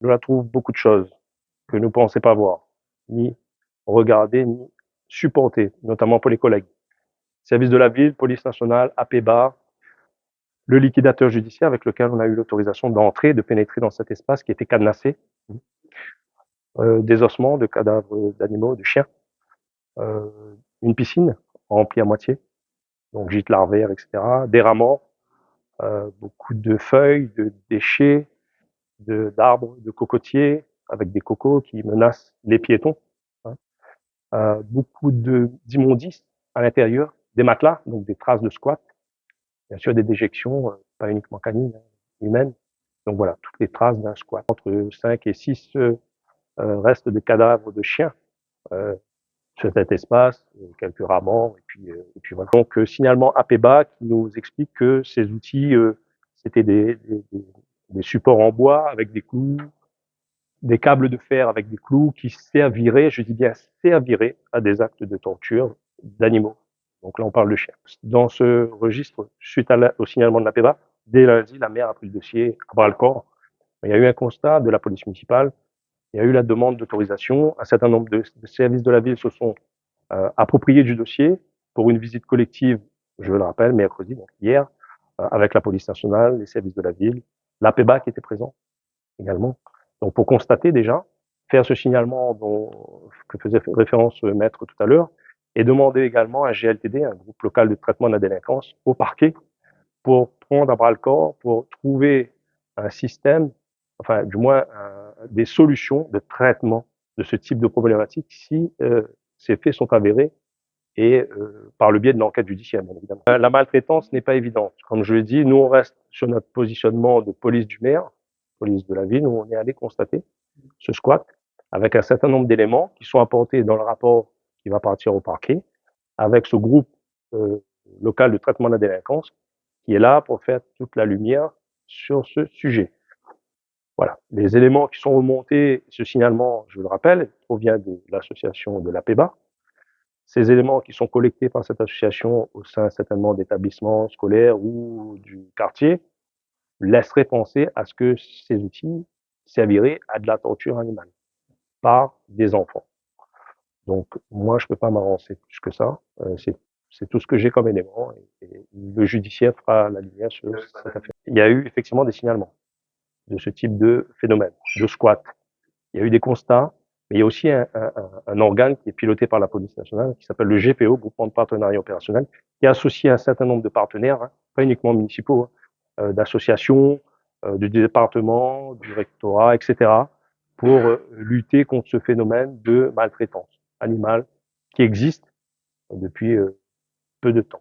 nous la trouve beaucoup de choses que nous ne pensons pas voir, ni regarder, ni supporter, notamment pour les collègues. Service de la ville, police nationale, APEBA, le liquidateur judiciaire avec lequel on a eu l'autorisation d'entrer, de pénétrer dans cet espace qui était cadenassé, des ossements de cadavres d'animaux, de chiens, une piscine remplie à moitié, donc gîte larvaire, etc., des rats morts, beaucoup de feuilles, de déchets, d'arbres, de cocotiers, avec des cocos qui menacent les piétons, hein. Beaucoup d'immondices à l'intérieur, des matelas, donc des traces de squat, bien sûr des déjections, pas uniquement canines, humaines. Donc voilà, toutes les traces d'un squat. Entre 5 et 6 restes de cadavres de chiens sur cet espace, quelques rats morts, et puis voilà. Donc signalement APEBA qui nous explique que ces outils, c'était des supports en bois avec des clous, des câbles de fer avec des clous qui serviraient, je dis bien serviraient, à des actes de torture d'animaux. Donc là, on parle de chiens. Dans ce registre, suite au signalement de l'APEBA, dès lundi, la maire a pris le dossier à bras le corps. Il y a eu un constat de la police municipale, il y a eu la demande d'autorisation. Un certain nombre de services de la ville se sont appropriés du dossier pour une visite collective, je le rappelle, mercredi, donc hier, avec la police nationale, les services de la ville, l'APEBA qui était présent également. Donc pour constater déjà, faire ce signalement que faisait référence Maître tout à l'heure, et demander également un GLTD, un groupe local de traitement de la délinquance, au parquet, pour prendre à bras le corps, pour trouver un système, enfin du moins des solutions de traitement de ce type de problématique si ces faits sont avérés et par le biais de l'enquête judiciaire, bien évidemment. La maltraitance n'est pas évidente. Comme je l'ai dit, nous on reste sur notre positionnement de police du maire, police de la ville, où on est allé constater ce squat avec un certain nombre d'éléments qui sont apportés dans le rapport qui va partir au parquet, avec ce groupe local de traitement de la délinquance qui est là pour faire toute la lumière sur ce sujet. Voilà. Les éléments qui sont remontés, ce signalement, je le rappelle, provient de l'association de l'APEBA. Ces éléments qui sont collectés par cette association au sein certainement d'établissements scolaires ou du quartier laisseraient penser à ce que ces outils serviraient à de la torture animale par des enfants. Donc moi, je peux pas m'avancer plus que ça. C'est tout ce que j'ai comme élément et le judiciaire fera la lumière sur cette affaire. Il y a eu effectivement des signalements de ce type de phénomène, de squat. Il y a eu des constats, mais il y a aussi un organe qui est piloté par la police nationale qui s'appelle le GPO, Groupement de partenariat opérationnel, qui associe un certain nombre de partenaires, hein, pas uniquement municipaux, hein, d'associations, du département, du rectorat, etc., pour lutter contre ce phénomène de maltraitance animale qui existe depuis peu de temps.